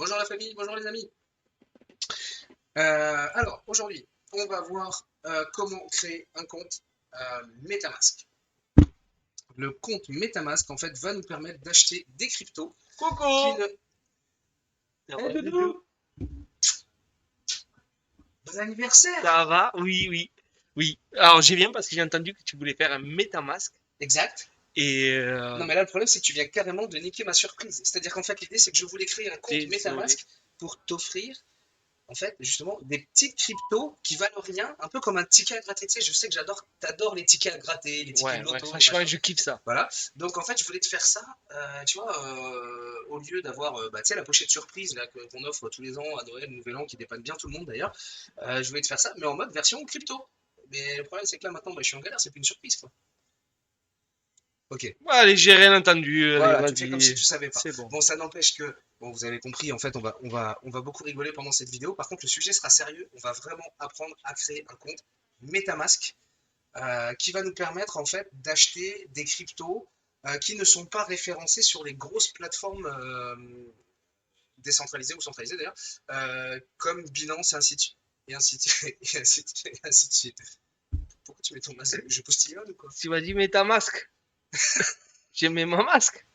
Bonjour la famille, bonjour les amis. Alors aujourd'hui, on va voir comment créer un compte MetaMask. Le compte MetaMask en fait va nous permettre d'acheter des cryptos qui Coucou! ne. Ça Eh va, Doudou, Doudou? bon anniversaire! Ça va? Oui, oui. Oui. Alors, j'ai bien parce que j'ai entendu que tu voulais faire un MetaMask. Exact. Et Non mais là le problème c'est que tu viens carrément de niquer ma surprise. C'est-à-dire qu'en fait l'idée c'est que je voulais créer un compte désolé. MetaMask pour t'offrir en fait, justement, des petites cryptos qui valent rien, un peu comme un ticket à gratter. Tu sais, je sais que t'adores les tickets à gratter, les tickets Ouais, de ouais, loto, les franchement, machins. je kiffe ça. Voilà. Donc, en fait, je voulais te faire ça, tu vois, au lieu d'avoir, bah, tu sais, la pochette surprise là, qu'on offre tous les ans à Noël, Nouvel An, qui dépanne bien tout le monde d'ailleurs. Je voulais te faire ça, mais en mode version crypto. Mais le problème, c'est que là, maintenant, bah, je suis en galère, c'est plus une surprise, quoi. Ok. Bon, allez, j'ai rien entendu. Allez, Voilà, tu fais comme si vas-y. tu savais pas. C'est bon. Bon, ça n'empêche que, bon, vous avez compris, en fait, on va beaucoup rigoler pendant cette vidéo. Par contre, le sujet sera sérieux. On va vraiment apprendre à créer un compte MetaMask qui va nous permettre, en fait, d'acheter des cryptos qui ne sont pas référencés sur les grosses plateformes décentralisées ou centralisées d'ailleurs, comme Binance et ainsi de suite. Et ainsi de suite. Et ainsi de suite. Et ainsi de suite. Pourquoi tu mets ton masque? Je postillonne ou quoi? Tu m'as dit MetaMask. J'ai mis mon masque.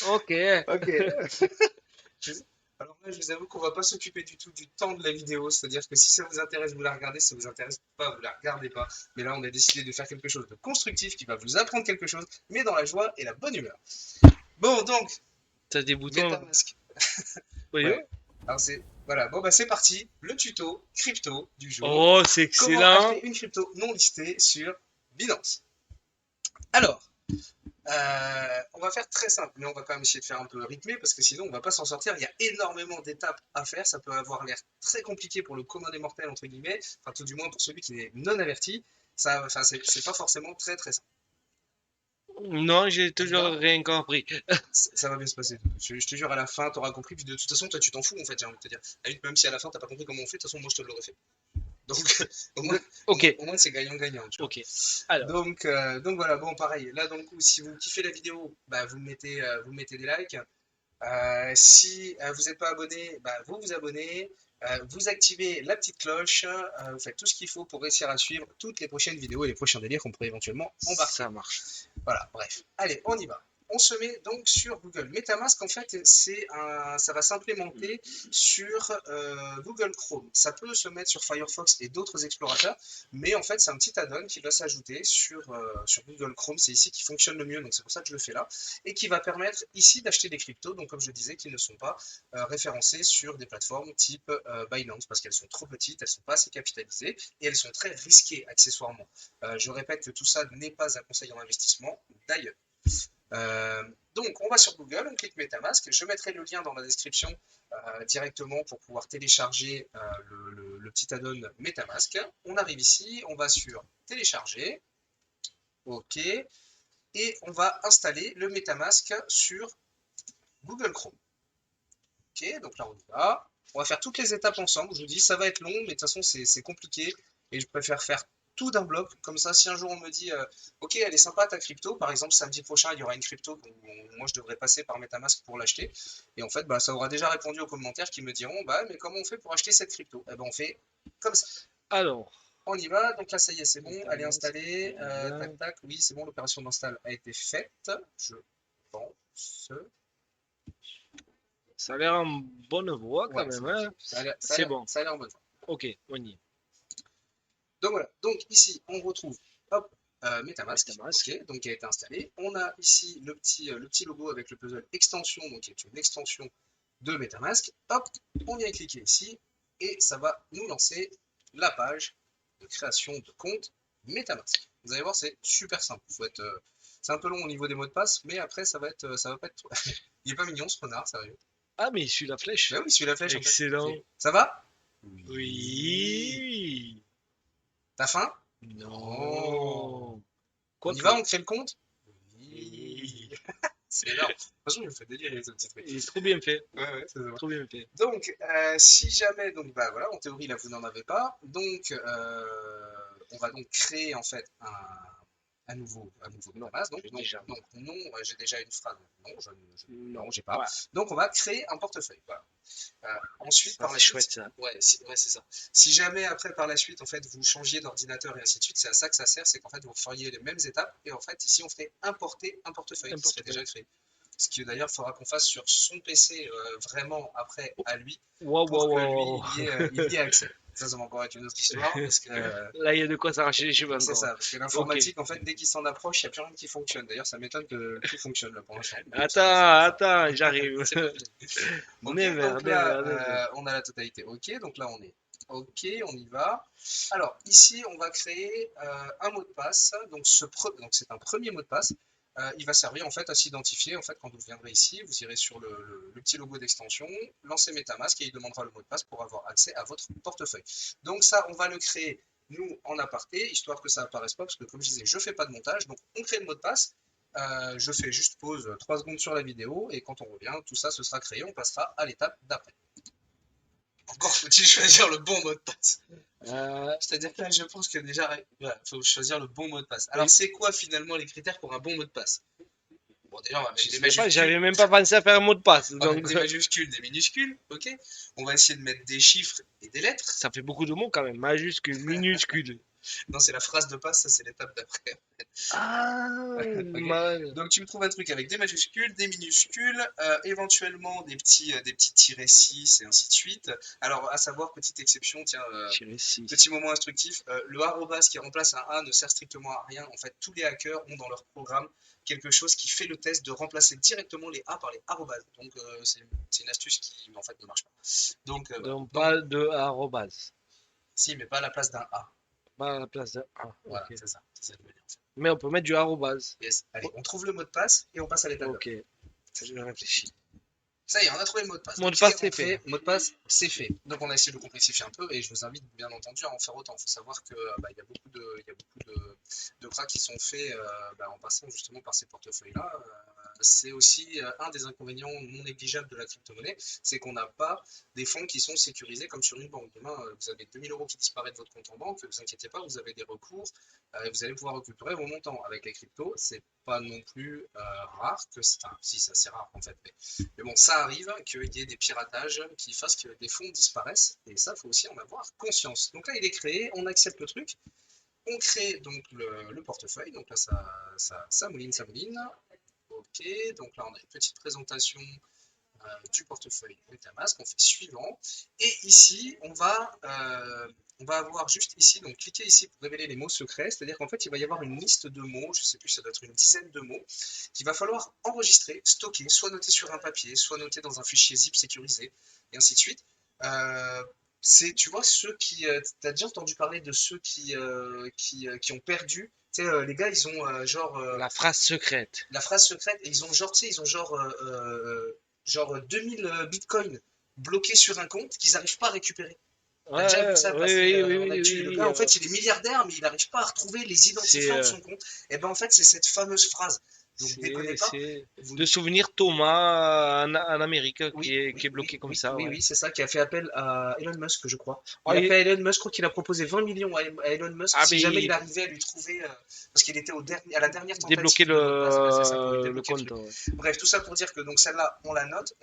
Ok. Ok. Je- Alors là, je vous avoue qu'on va pas s'occuper du tout du temps de la vidéo, c'est-à-dire que si ça vous intéresse, vous la regardez, si ça vous intéresse pas, vous la regardez pas. Mais là, on a décidé de faire quelque chose de constructif qui va vous apprendre quelque chose, mais dans la joie et la bonne humeur. Bon, donc, T'as des boutons là. MetaMask. Voyons. Ouais. Alors c'est voilà, bon bah c'est parti, le tuto crypto du jour. Oh, c'est Comment excellent. acheter une crypto non listée sur Binance. Alors, on va faire très simple, mais on va quand même essayer de faire un peu rythmé parce que sinon on va pas s'en sortir. Il y a énormément d'étapes à faire. Ça peut avoir l'air très compliqué pour le commun des mortels entre guillemets, enfin tout du moins pour celui qui n'est non averti. Ça, enfin c'est pas forcément très très simple. Non, j'ai On y toujours va? rien compris. Ça va bien se passer. Je te jure à la fin t'auras compris. Puis de toute façon toi tu t'en fous en fait. J'ai envie de te dire. À la limite, même si à la fin t'as pas compris comment on fait, de toute façon moi je te l'aurais fait. Donc au moins, Ok. au moins c'est gagnant-gagnant, tu vois. Ok. Alors. Donc voilà, bon pareil. Là dans le coup, si vous kiffez la vidéo, bah vous mettez des likes. Si vous n'êtes pas abonné, bah, vous vous abonnez, vous activez la petite cloche, vous faites tout ce qu'il faut pour réussir à suivre toutes les prochaines vidéos et les prochains délires qu'on pourrait éventuellement embarquer. Ça marche. Voilà, bref. Allez, on y va. On se met donc sur Google. MetaMask, en fait, ça va s'implémenter sur Google Chrome. Ça peut se mettre sur Firefox et d'autres explorateurs, mais en fait, c'est un petit add-on qui va s'ajouter sur Google Chrome. C'est ici qui fonctionne le mieux, donc c'est pour ça que je le fais là, et qui va permettre ici d'acheter des cryptos, donc comme je disais, qui ne sont pas référencés sur des plateformes type Binance, parce qu'elles sont trop petites, elles sont pas assez capitalisées, et elles sont très risquées accessoirement. Je répète que tout ça n'est pas un conseil en investissement, d'ailleurs. Donc, on va sur Google, on clique MetaMask. Je mettrai le lien dans la description directement pour pouvoir télécharger le petit add-on MetaMask. On arrive ici, on va sur télécharger. OK. Et on va installer le MetaMask sur Google Chrome. OK, donc là on y va. On va faire toutes les étapes ensemble. Je vous dis, ça va être long, mais de toute façon, c'est compliqué. Et je préfère faire tout d'un bloc. Comme ça, si un jour on me dit, OK, elle est sympa ta crypto, par exemple, samedi prochain, il y aura une crypto où moi je devrais passer par MetaMask pour l'acheter. Et en fait, bah, ça aura déjà répondu aux commentaires qui me diront, bah, mais comment on fait pour acheter cette crypto? Eh ben, on fait comme ça. Alors. On y va. Donc là, ça y est, c'est bon. Elle est MetaMask. installée. Voilà. Tac, tac. Oui, c'est bon. L'opération d'install a été faite. Je pense. Ça a l'air en bonne voie quand Ouais, même, hein. C'est bon. ça a l'air en bonne. Ok, on y est. Donc voilà, donc ici on retrouve hop, MetaMask, MetaMask. ok, donc qui a été installé. On a ici le petit logo avec le puzzle extension, donc qui est une extension de MetaMask. Hop, on vient cliquer ici et ça va nous lancer la page de création de compte MetaMask. Vous allez voir, c'est super simple. C'est un peu long au niveau des mots de passe, mais après ça va pas être. Il est pas mignon ce renard, sérieux. Ah, mais il suit la flèche. Ben oui, celui la flèche en fait. Excellent. Ça va? Oui. Oui. T'as faim? Non. Non. On y va, Quoique. on crée le compte? Oui. Oui. C'est énorme. De toute façon, il me fait délirer ce petit truc. Il est trop bien fait. Ouais, ouais, c'est vrai. Trop bien fait. Donc, si jamais, donc bah voilà, en théorie là vous n'en avez pas, donc on va donc créer en fait à nouveau Non, MetaMask. Donc, j'ai non, déjà. non, non, j'ai déjà une phrase. Non, Non. non, j'ai pas. Ouais, Donc, on va créer un portefeuille. Voilà. Ensuite, ça par la c'est suite, chouette ça. ouais, ouais, c'est ça. Si jamais après, par la suite, en fait, vous changiez d'ordinateur et ainsi de suite, c'est à ça que ça sert, c'est qu'en fait, vous feriez les mêmes étapes et en fait, ici, on ferait importer un portefeuille qui serait N'importe quoi. déjà créé. Ce qui d'ailleurs, il faudra qu'on fasse sur son PC vraiment après à lui Waouh, pour waouh, que waouh, lui, waouh. il y ait accès. Ça va encore être une autre histoire parce que Là, il y a de quoi s'arracher les cheveux c'est encore. ça, parce que Ok. l'informatique, en fait, dès qu'il s'en approche, il n'y a plus rien qui fonctionne. D'ailleurs, ça m'étonne que tout fonctionne là pour l'instant. Mais bon, Attends, attends, j'arrive. c'est pas fini. Ok, Never, donc never, là, never. on a la totalité. Ok, donc là, on est ok, on y va. Alors, ici, on va créer un mot de passe. Donc, donc c'est un premier mot de passe. Il va servir en fait à s'identifier. En fait, quand vous viendrez ici, vous irez sur le petit logo d'extension, lancez MetaMask et il demandera le mot de passe pour avoir accès à votre portefeuille. Donc ça, on va le créer nous en aparté, histoire que ça apparaisse pas, parce que comme je disais, je fais pas de montage. Donc, on crée le mot de passe. Je fais juste pause 3 secondes sur la vidéo et quand on revient, tout ça se sera créé. On passera à l'étape d'après. Encore faut-il choisir le bon mot de passe. C'est-à-dire que là, je pense que déjà, il faut choisir le bon mot de passe. Alors, Oui. c'est quoi finalement les critères pour un bon mot de passe? Bon, déjà, on va Je mettre des sais pas, majuscules. j'avais même pas pensé à faire un mot de passe. On va mettre Donc, des majuscules, des minuscules, ok? On va essayer de mettre des chiffres et des lettres. ça fait beaucoup de mots quand même. Majuscule, minuscule. Non, c'est la phrase de passe, ça c'est l'étape d'après. Ah, Ok. mal. Donc tu me trouves un truc avec des majuscules, des minuscules, éventuellement des petits tirets 6 et ainsi de suite. Alors à savoir, petite exception, tiens, Tiré 6. petit moment instructif, le arrobas qui remplace un A ne sert strictement à rien. En fait, tous les hackers ont dans leur programme quelque chose qui fait le test de remplacer directement les A par les arrobas. Donc c'est une astuce qui en fait ne marche pas. Donc voilà. Donc, Donc pas de arrobase. si, mais pas à la place d'un A. Pas à la place de A. Voilà, Ok. c'est ça. C'est ça que je veux dire. Mais on peut mettre du arrobase. Yes. Allez, on trouve le mot de passe et on passe à l'étape Ok. d'après. Je réfléchis. Ça y est, on a trouvé le mot de passe. Mot Donc de il est passe, c'est fait. rentré, mot de passe, c'est fait. Donc on a essayé de le complexifier un peu et je vous invite bien entendu à en faire autant. Il faut savoir que il y a beaucoup de cracks qui sont faits en passant justement par ces portefeuilles-là. C'est aussi un des inconvénients non négligeables de la crypto-monnaie, c'est qu'on n'a pas des fonds qui sont sécurisés comme sur une banque. Demain, vous avez 2000 euros qui disparaissent de votre compte en banque, ne vous inquiétez pas, vous avez des recours et vous allez pouvoir récupérer vos montants. Avec les cryptos, c'est pas non plus rare que c'est si c'est assez rare en fait, mais bon, ça arrive qu'il y ait des piratages qui fassent que des fonds disparaissent, et ça, il faut aussi en avoir conscience. Donc là, il est créé, on accepte le truc, on crée donc le portefeuille, donc là, ça mouline, ça mouline. Ok, donc là, on a une petite présentation du portefeuille MetaMask, on fait suivant, et ici, on va avoir juste ici, donc cliquez ici pour révéler les mots secrets, c'est-à-dire qu'en fait, il va y avoir une liste de mots, je ne sais plus, ça doit être une dizaine de mots, qu'il va falloir enregistrer, stocker, soit noter sur un papier, soit noter dans un fichier zip sécurisé, et ainsi de suite. C'est, tu vois, ceux qui. Tu as déjà entendu parler de ceux qui ont perdu. Tu sais, les gars, ils ont La phrase secrète. la phrase secrète, et ils ont genre, tu sais, ils ont genre 2000 bitcoins bloqués sur un compte qu'ils n'arrivent pas à récupérer. T'as déjà vu Ouais, ça oui, passer oui, oui, en oui, actu? oui, Le oui, gars, en fait, il est milliardaire, mais il n'arrive pas à retrouver les c'est identifiants de son compte. Et ben, en fait, c'est cette fameuse phrase. Donc, déconnez pas. c'est Vous, de souvenir Thomas en Amérique oui, qui est bloqué comme ça, ouais. oui, c'est ça, qui a fait appel à Elon Musk, je crois. Oh, Il a fait à Elon Musk, je crois qu'il a proposé 20 millions à Elon Musk ah, si mais jamais il il arrivait à lui trouver, parce qu'il était à la dernière débloquer tentative de mot de passe, ouais, c'est ça, pour lui le débloquer le compte, truc. ouais. Bref, tout ça pour dire que donc celle-là, on la note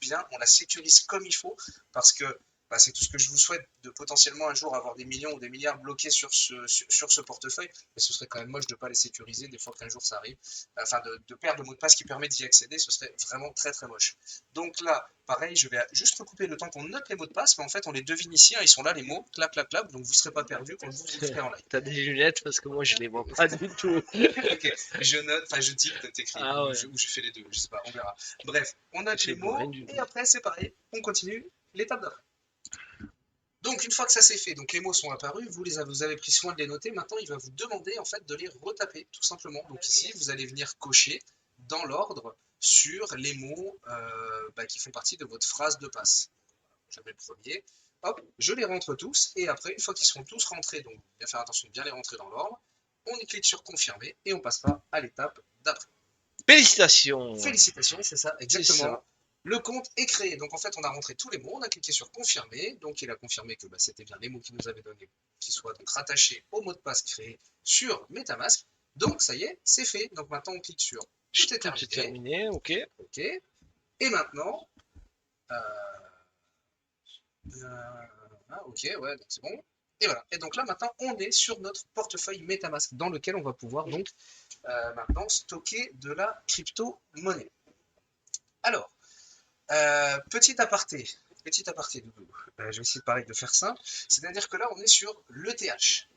bien, on la sécurise comme il faut, parce que bah, c'est tout ce que je vous souhaite, de potentiellement un jour avoir des millions ou des milliards bloqués sur ce portefeuille, mais ce serait quand même moche de ne pas les sécuriser, des fois qu'un jour ça arrive, enfin de perdre le mot de passe qui permet d'y accéder, ce serait vraiment très très moche. Donc là, pareil, je vais juste recouper le temps qu'on note les mots de passe, mais en fait on les devine ici, hein, ils sont là les mots, clap clap clap, donc vous ne serez pas perdu quand vous le ferez en live. T'as des lunettes parce que moi je les vois pas du tout. Ok, je note, enfin je dicte, t'écris, Ah ouais, ou je fais les deux, je sais pas, on verra. Bref, on note je les vois rien mots, du et tout. après c'est pareil, on continue l'étape d'après. Donc une fois que ça c'est fait, donc les mots sont apparus, vous avez pris soin de les noter, maintenant il va vous demander en fait de les retaper tout simplement. Donc ici vous allez venir cocher dans l'ordre sur les mots qui font partie de votre phrase de passe. Je mets le premier, hop, je les rentre tous, et après une fois qu'ils seront tous rentrés, donc bien faire attention de bien les rentrer dans l'ordre, on y clique sur confirmer et on passera à l'étape d'après. Félicitations! Félicitations, c'est ça, C'est ça. exactement. Le compte est créé. Donc en fait, on a rentré tous les mots, on a cliqué sur confirmer. Donc il a confirmé que c'était bien les mots qu'il nous avait donnés, qui soient donc rattachés au mot de passe créé sur MetaMask. Donc, ça y est, c'est fait. Donc, maintenant, on clique sur tout est Tout est terminé. terminé, ok. OK. Et maintenant, euh, OK, ouais, donc c'est bon. Et voilà. Et donc là, maintenant, on est sur notre portefeuille MetaMask dans lequel on va pouvoir donc maintenant stocker de la crypto-monnaie. Alors, petit aparté, Doudou. Je vais essayer de pareil de faire simple. C'est-à-dire que là, on est sur l'ETH.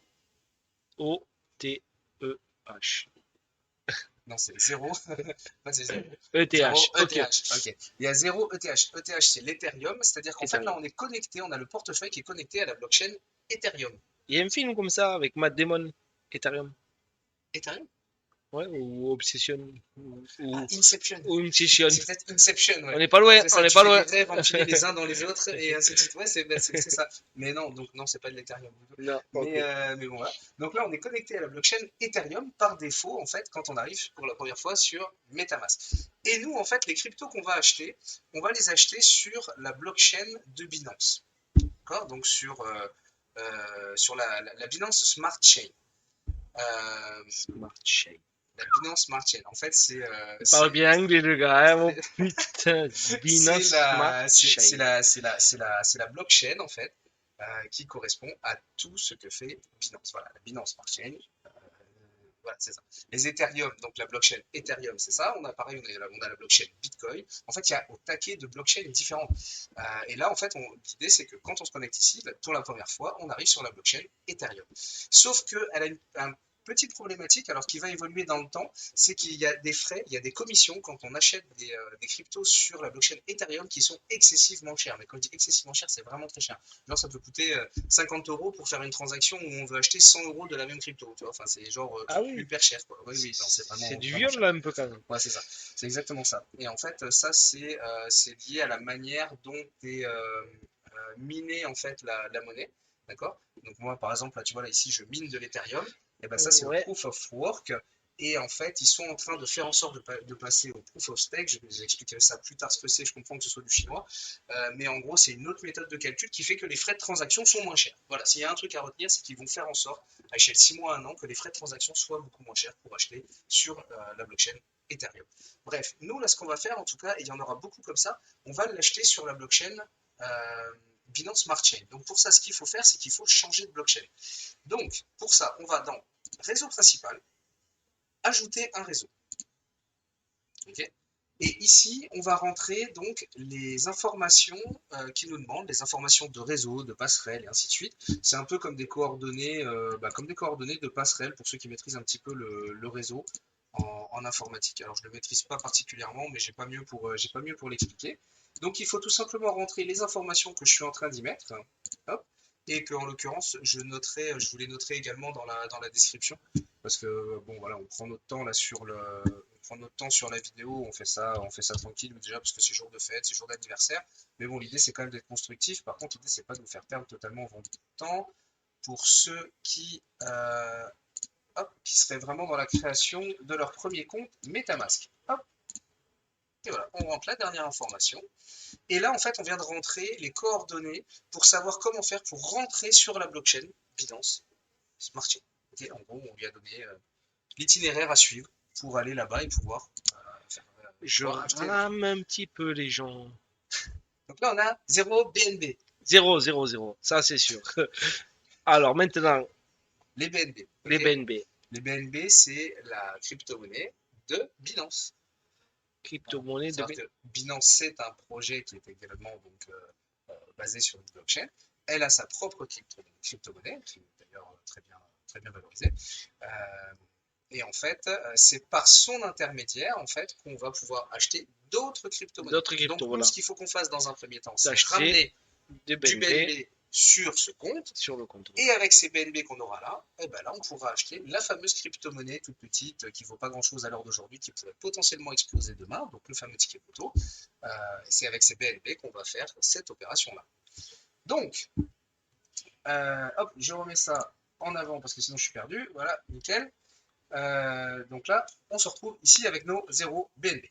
O-T-E-H. Non, c'est 0. Pas c'est 0. ETH, 0 ok. ETH. Ok. Il y a 0 ETH. ETH, c'est l'Ethereum. C'est-à-dire qu'en fait, là, Ethereum. on est connecté, on a le portefeuille qui est connecté à la blockchain Ethereum. Il y a un film comme ça avec Matt Damon, Ethereum. Ethereum? Ouais, ou Obsession, Ah, Inception. ou Obsession. C'est peut-être Inception, ouais. On n'est pas loin, C'est on ça, n'est tu pas fais des loin. rêves empilés les uns dans les autres et ainsi de suite. Ouais, c'est ça. Mais non, donc non, c'est pas de l'Ethereum. Non, ok. Mais bon, voilà. Donc là, on est connecté à la blockchain Ethereum par défaut, en fait, quand on arrive pour la première fois sur MetaMask. Et nous, en fait, les cryptos qu'on va acheter, on va les acheter sur la blockchain de Binance. D'accord? Donc sur la Binance Smart Chain. Smart Chain. La Binance Smart Chain. En fait, Il parle bien anglais, le gars, hein, mon putain. c'est Binance Smart la, c'est Chain. c'est la, c'est la, c'est la, c'est la blockchain, en fait, qui correspond à tout ce que fait Binance. Voilà, la Binance Smart Chain. Voilà, c'est ça. Les Ethereum, donc la blockchain Ethereum, c'est ça. On a pareil, on a la blockchain Bitcoin. En fait, il y a au taquet de blockchains différentes. Et là, en fait, l'idée, c'est que quand on se connecte ici, pour la première fois, on arrive sur la blockchain Ethereum. Sauf qu'elle a une petite problématique, alors qui va évoluer dans le temps, c'est qu'il y a des frais, il y a des commissions quand on achète des cryptos sur la blockchain Ethereum qui sont excessivement chères. Mais quand je dis excessivement cher, c'est vraiment très cher. Genre, ça peut coûter 50 euros pour faire une transaction où on veut acheter 100 euros de la même crypto. Tu vois, enfin, c'est genre Ah oui, hyper cher, quoi. Oui, oui, non, c'est c'est du vraiment viol cher. là un peu quand même. Ouais, c'est ça. C'est exactement ça. Et en fait, ça, c'est lié à la manière dont est minée en fait la monnaie. D'accord? Donc moi, par exemple, là, tu vois, là, ici, je mine de l'Ethereum. Et ben ça, c'est le Ouais. proof of work. Et en fait, ils sont en train de faire en sorte de passer au proof of stake. Je vais vous expliquer ça plus tard ce que c'est. Je comprends que ce soit du chinois. Mais en gros, c'est une autre méthode de calcul qui fait que les frais de transaction sont moins chers. Voilà, s'il y a un truc à retenir, c'est qu'ils vont faire en sorte, à échelle 6 mois, 1 an, que les frais de transaction soient beaucoup moins chers pour acheter sur la blockchain Ethereum. Bref, nous, là, ce qu'on va faire, en tout cas, et il y en aura beaucoup comme ça, on va l'acheter sur la blockchain Binance Smart Chain. Donc, pour ça, ce qu'il faut faire, c'est qu'il faut changer de blockchain. Donc, pour ça, on va dans réseau principal, ajouter un réseau. Okay. Et ici, on va rentrer donc les informations qui nous demandent, les informations de réseau, de passerelle et ainsi de suite. C'est un peu comme des coordonnées, de passerelle pour ceux qui maîtrisent un petit peu le réseau en informatique. Alors je ne le maîtrise pas particulièrement, mais j'ai pas mieux pour l'expliquer. Donc il faut tout simplement rentrer les informations que je suis en train d'y mettre. Hop, et qu'en l'occurrence, je vous les noterai également dans la description. Parce que bon voilà, on prend notre temps là on prend notre temps sur la vidéo, on fait ça tranquille déjà parce que c'est jour de fête, c'est jour d'anniversaire. Mais bon, l'idée c'est quand même d'être constructif. Par contre, l'idée c'est pas de vous faire perdre totalement votre temps. Pour ceux qui seraient vraiment dans la création de leur premier compte MetaMask. Hop, et voilà, on rentre la dernière information. Et là, en fait, on vient de rentrer les coordonnées pour savoir comment faire pour rentrer sur la blockchain Binance Smart Chain. Et en gros, on lui a donné l'itinéraire à suivre pour aller là-bas et Je pouvoir acheter. rame un petit peu les gens. Donc là, on a 0 BNB. 0, 0, 0. Ça, c'est sûr. Alors, maintenant, Les BNB. les Okay. BNB. Les BNB, c'est la crypto-monnaie de Binance. Crypto-monnaie de C'est-à-dire que Binance, c'est un projet qui est également donc, basé sur une blockchain. Elle a sa propre crypto-monnaie, qui est d'ailleurs très bien valorisée. Et en fait, c'est par son intermédiaire en fait, qu'on va pouvoir acheter d'autres crypto-monnaies. D'autres Donc, cryptos, nous, voilà. ce qu'il faut qu'on fasse dans un premier temps, c'est D'acheter ramener des du BNB BNB sur ce compte. sur le compte. Et avec ces BNB qu'on aura là, eh ben là, on pourra acheter la fameuse crypto-monnaie toute petite qui ne vaut pas grand-chose à l'heure d'aujourd'hui, qui pourrait potentiellement exploser demain, donc le fameux ticket photo. C'est avec ces BNB qu'on va faire cette opération-là. Donc, hop, je remets ça en avant parce que sinon je suis perdu. Voilà, nickel. Donc là, on se retrouve ici avec nos 0 BNB.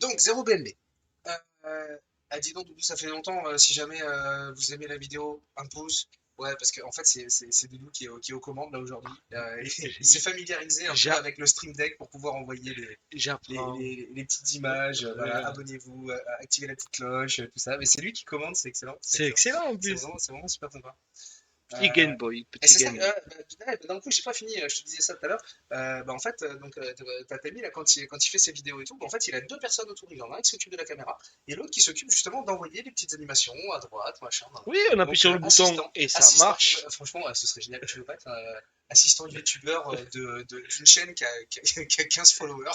Donc, 0 BNB. Dis donc, Doudou, ça fait longtemps. Si jamais vous aimez la vidéo, un pouce. Ouais, parce qu'en fait, c'est Doudou qui est aux commandes là aujourd'hui. Il s'est familiarisé un peu J'a- avec le Stream Deck pour pouvoir envoyer J'apprends. les petites images. Voilà, Ouais. abonnez-vous, activez la petite cloche, tout ça. Mais c'est lui qui commande, c'est excellent. C'est C'est excellent. excellent en plus. C'est vraiment super sympa. Petit Game Boy, Et petit c'est ça, Game Boy. ouais, d'un coup, j'ai pas fini, je te disais ça tout à l'heure. En fait, donc, t'as Tammy, là, quand il fait ses vidéos et tout, en fait, il a deux personnes autour de lui. Il y en a un qui s'occupe de la caméra et l'autre qui s'occupe justement d'envoyer les petites animations à droite, machin. Nan, nan. Oui, on appuie Donc, sur le bouton et ça marche. franchement, ce serait génial. Tu veux pas être assistant youtubeur d'une chaîne qui a 15 followers,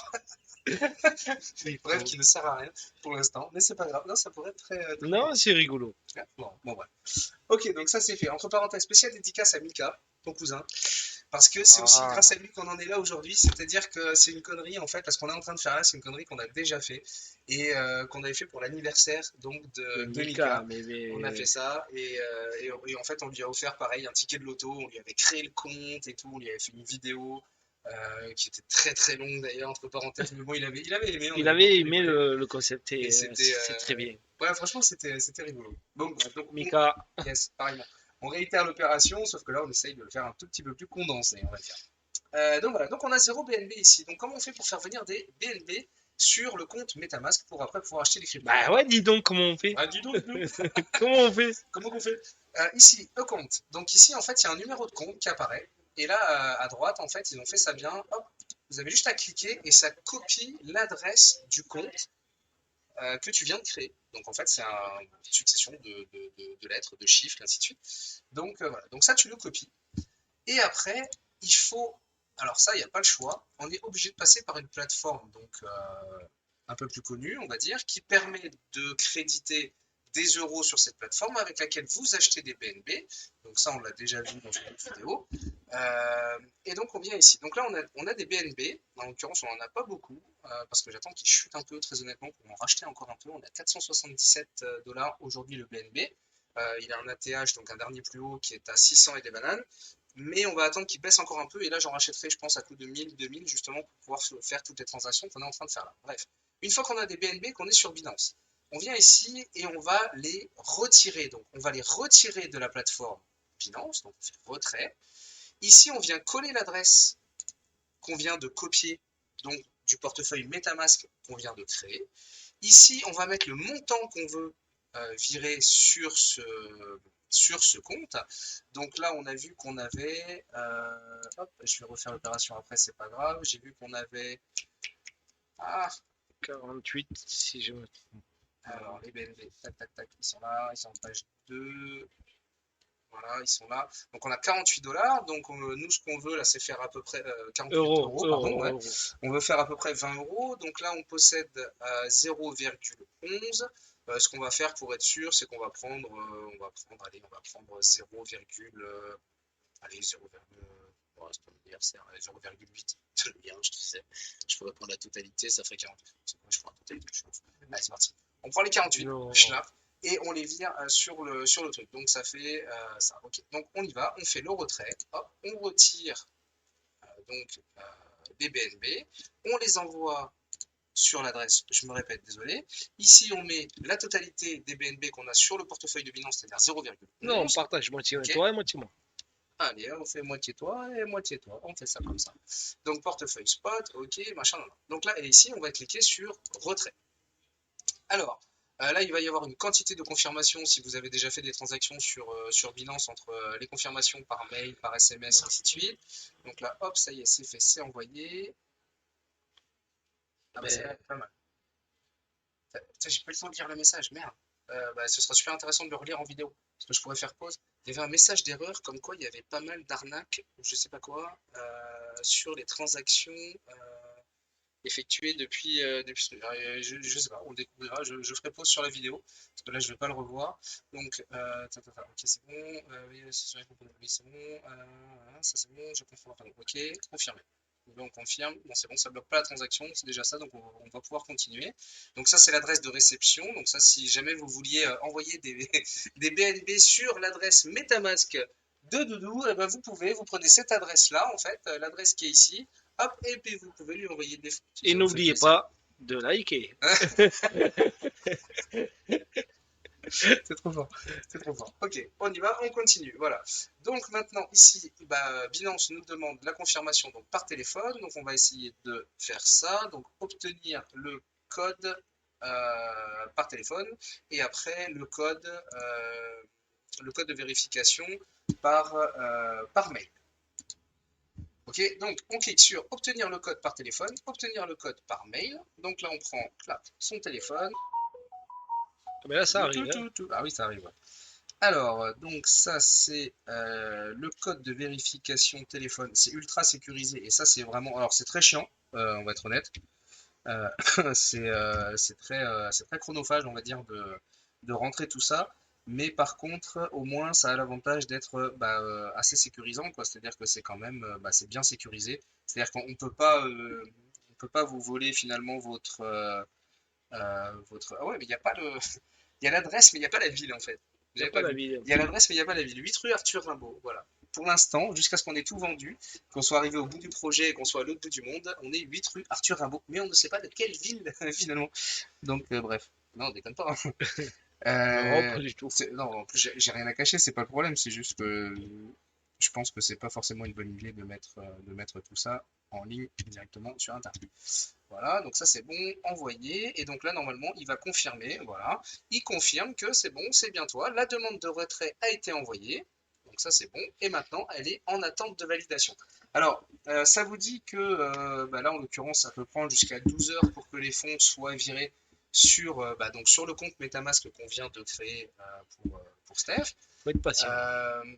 bref, qui ne sert à rien pour l'instant, mais c'est pas grave. Non, ça pourrait être très Non, marrant. c'est rigolo. Ouais, bon, ouais. Ok, donc ça c'est fait. Entre parenthèses, spéciale dédicace à Mika, ton cousin. Parce que c'est aussi Ah, grâce à lui qu'on en est là aujourd'hui. C'est-à-dire que c'est une connerie, en fait, parce qu'on est en train de faire là, c'est une connerie qu'on a déjà fait. Et qu'on avait fait pour l'anniversaire donc de de Mika, Mika. mais, On a fait ça. Et en fait, on lui a offert pareil un ticket de loto. On lui avait créé le compte et tout. On lui avait fait une vidéo qui était très très longue d'ailleurs, entre parenthèses. Mais bon, il avait aimé, on il avait avait beaucoup aimé rigolé. le concept Et et c'était. c'est très bien. Ouais, franchement, c'était rigolo. Bon, donc, Mika, yes, pareillement. On réitère l'opération, sauf que là, on essaye de le faire un tout petit peu plus condensé, on va dire. Donc voilà, donc on a 0 BNB ici. Donc comment on fait pour faire venir des BNB sur le compte MetaMask pour après pouvoir acheter des cryptos? bah ouais, dis donc comment on fait. Ah, dis donc, nous. Comment on fait. Comment qu'on fait? Ici, le compte. Donc ici, en fait, il y a un numéro de compte qui apparaît. Et là, à droite, en fait, ils ont fait ça bien. Hop, vous avez juste à cliquer et ça copie l'adresse du compte que tu viens de créer. Donc en fait, c'est une succession de lettres, de chiffres, et ainsi de suite. Donc voilà, donc ça, tu le copies. Et après, il faut. Alors ça, il n'y a pas le choix. On est obligé de passer par une plateforme donc un peu plus connue, on va dire, qui permet de créditer des euros sur cette plateforme avec laquelle vous achetez des BNB. Donc ça, on l'a déjà vu dans une autre vidéo. Et donc on vient ici. Donc là, on a des BNB. En l'occurrence, on n'en a pas beaucoup parce que j'attends qu'ils chutent un peu, très honnêtement, pour en racheter encore un peu. On a 477 dollars aujourd'hui le BNB. Il a un ATH, donc un dernier plus haut, qui est à 600 et des bananes. Mais on va attendre qu'il baisse encore un peu. Et là, j'en rachèterai, je pense, à coup de 1000, 2000, justement, pour pouvoir faire toutes les transactions qu'on est en train de faire là. Bref, une fois qu'on a des BNB, qu'on est sur Binance, on vient ici et on va les retirer. Donc, on va les retirer de la plateforme Binance. Donc, on fait retrait. Ici, on vient coller l'adresse qu'on vient de copier, donc du portefeuille MetaMask qu'on vient de créer. Ici, on va mettre le montant qu'on veut virer sur ce compte. Donc là, on a vu qu'on avait, hop, je vais refaire l'opération après, c'est pas grave. J'ai vu qu'on avait, ah, 48, si je me trompe. alors les BNB, tac, tac, tac, ils sont là, ils sont en page 2. Voilà, ils sont là. Donc on a 48 dollars. Donc nous, ce qu'on veut là, c'est faire à peu près 48 Euros, euros, pardon. euros, Ouais. euros. On veut faire à peu près 20 euros. Donc là, on possède 0,11. Ce qu'on va faire pour être sûr, c'est qu'on va prendre, allez, on va prendre 0, allez, 0, bon, c'est pas mon anniversaire, 0,8 de le mien, je disais. Je pourrais prendre la totalité, ça ferait 48. Je prends la totalité, je Allez, c'est parti. On prend les 48, Non. schnap, et on les vire sur le truc. Donc ça fait ça. Ok. Donc on y va, on fait le retrait, hop, on retire donc les BNB, on les envoie sur l'adresse, je me répète, désolé. Ici, on met la totalité des BNB qu'on a sur le portefeuille de Binance, c'est-à-dire Non, on 0,11. partage moitié Ok. toi et moitié moi. Allez, on fait moitié toi et moitié toi. On fait ça comme ça. Donc portefeuille spot, ok, machin, non, non. Donc là, et ici, on va cliquer sur retrait. Alors, là, il va y avoir une quantité de confirmations si vous avez déjà fait des transactions sur Binance entre les confirmations par mail, par SMS, ainsi de suite. Donc là, hop, ça y est, c'est fait, c'est envoyé. Ah bah c'est pas mal. Putain, j'ai pas eu le temps de lire le message, merde. Ce sera super intéressant de le relire en vidéo. Parce que je pourrais faire pause. Il y avait un message d'erreur comme quoi il y avait pas mal d'arnaques, ou je sais pas quoi, sur les transactions effectuées je sais pas, on le découvrira. Je ferai pause sur la vidéo, parce que là je vais pas le revoir. Donc, ok, c'est bon. Oui, c'est bon. Ça c'est bon, je confirme. Ok, confirmé. Là, on confirme, bon c'est bon, ça bloque pas la transaction, c'est déjà ça, donc on va pouvoir continuer. Donc ça c'est l'adresse de réception, donc ça si jamais vous vouliez envoyer des BNB sur l'adresse MetaMask de Doudou, eh ben, vous pouvez, vous prenez cette adresse là en fait, l'adresse qui est ici, hop, et puis vous pouvez lui envoyer des fonds si Et ça vous fait n'oubliez plaisir. pas de liker. C'est trop fort. C'est trop fort. Ok, on y va, on continue. Voilà. Donc maintenant, ici, bah, Binance nous demande la confirmation donc, par téléphone. Donc on va essayer de faire ça. Donc obtenir code par téléphone et après le code de vérification par mail. Ok, donc on clique sur obtenir le code par téléphone, obtenir le code par mail. Donc là, on prend son téléphone. Mais là, ça arrive. Hein. Ah oui, ça arrive. Ouais. Alors, donc ça, c'est le code de vérification téléphone. C'est ultra sécurisé et ça, c'est vraiment. Alors, c'est très chiant, on va être honnête. Euh, c'est très chronophage, on va dire, de rentrer tout ça. Mais par contre, au moins, ça a l'avantage d'être assez sécurisant, quoi. C'est-à-dire que c'est quand même, c'est bien sécurisé. C'est-à-dire qu'on ne peut pas vous voler finalement votre. Ah ouais, mais il n'y a pas le. Il y a l'adresse, mais il n'y a pas la ville en fait. Vous Il n'y a n'avez pas pas la vu. vie. Il y a l'adresse, mais il n'y a pas la ville. 8 rue Arthur Rimbaud. Voilà. Pour l'instant, jusqu'à ce qu'on ait tout vendu, qu'on soit arrivé au bout du projet et qu'on soit à l'autre bout du monde, on est 8 rue Arthur Rimbaud. Mais on ne sait pas de quelle ville finalement. Donc, bref. Non, on déconne pas. Hein. Non, pas du tout. Non, en plus, j'ai rien à cacher, c'est pas le problème. C'est juste que je pense que c'est pas forcément une bonne idée de mettre tout ça en ligne directement sur Internet. Voilà, donc ça c'est bon, envoyé. Et donc là, normalement, il va confirmer. Voilà, il confirme que c'est bon, c'est bien toi. La demande de retrait a été envoyée. Donc ça c'est bon. Et maintenant, elle est en attente de validation. Alors, ça vous dit que là, en l'occurrence, ça peut prendre jusqu'à 12 heures pour que les fonds soient virés donc sur le compte MetaMask qu'on vient de créer pour Steph. Faut être patient.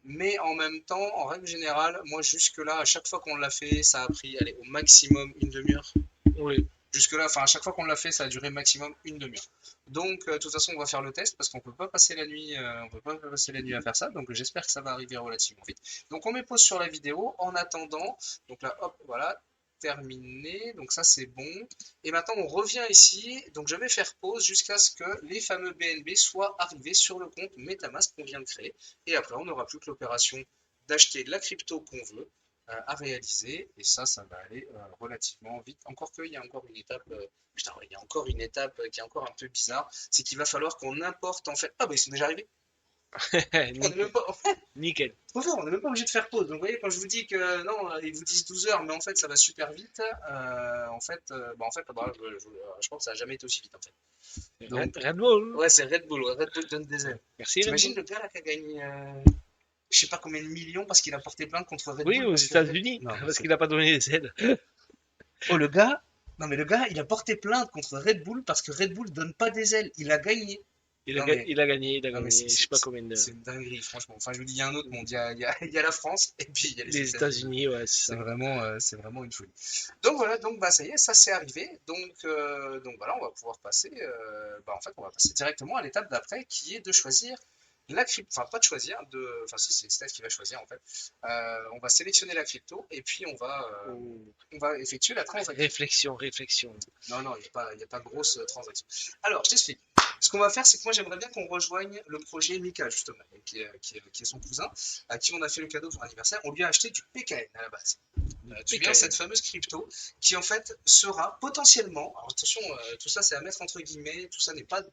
Mais en même temps, en règle générale, moi jusque-là, à chaque fois qu'on l'a fait, ça a pris allez, au maximum une demi-heure. Oui. Jusque-là, enfin à chaque fois qu'on l'a fait, ça a duré maximum une demi-heure. Donc de toute façon, on va faire le test parce qu'on peut pas passer la nuit, on peut pas passer la nuit à faire ça. Donc j'espère que ça va arriver relativement vite. Donc on met pause sur la vidéo en attendant. Donc là, hop, voilà, terminé. Donc ça c'est bon. Et maintenant on revient ici. Donc je vais faire pause jusqu'à ce que les fameux BNB soient arrivés sur le compte MetaMask qu'on vient de créer. Et après, on n'aura plus que l'opération d'acheter la crypto qu'on veut à réaliser. Et ça va aller relativement vite. Encore qu'il y a encore une étape. Putain, il y a encore une étape qui est encore un peu bizarre. C'est qu'il va falloir qu'on importe en fait. Ah bah ils sont déjà arrivés. On est même pas. Nickel. On n'est même pas obligé de faire pause. Donc vous voyez, quand je vous dis que non, ils vous disent 12 heures, mais en fait ça va super vite. Je pense que ça n'a jamais été aussi vite en fait. Donc, Red Bull. ouais, c'est Red Bull. Red Bull donne des ailes. Merci Red T'imagines Bull. le gars là qui a gagné je sais pas combien de millions parce qu'il a porté plainte contre Red Oui, Bull aux parce que États-Unis, non, parce qu'il n'a pas donné les aides. oh le gars, non mais le gars, il a porté plainte contre Red Bull parce que Red Bull donne pas des ailes. Il a gagné. Non mais, Il a gagné, non, mais je sais pas combien de. c'est une dinguerie, franchement. Enfin, je vous dis, il y a un autre monde. Il y a la France et puis il y a les Les États-Unis. États-Unis, ouais, c'est ça. C'est vraiment une folie. Donc voilà, donc bah ça y est, ça c'est arrivé. Donc voilà, on va pouvoir passer. En fait, on va passer directement à l'étape d'après, qui est de choisir la crypto. Enfin, pas de choisir, enfin si c'est Steph qui va choisir en fait. On va sélectionner la crypto et puis on va effectuer la transaction. Réflexion. Non, non, il n'y a pas de grosse transaction. Alors, je t'explique. Ce qu'on va faire, c'est que moi, j'aimerais bien qu'on rejoigne le projet Mika, justement, qui est son cousin, à qui on a fait le cadeau pour anniversaire. On lui a acheté du PKN à la base. Tu viens cette fameuse crypto qui, en fait, sera potentiellement, alors attention, tout ça, c'est à mettre entre guillemets, tout ça n'est pas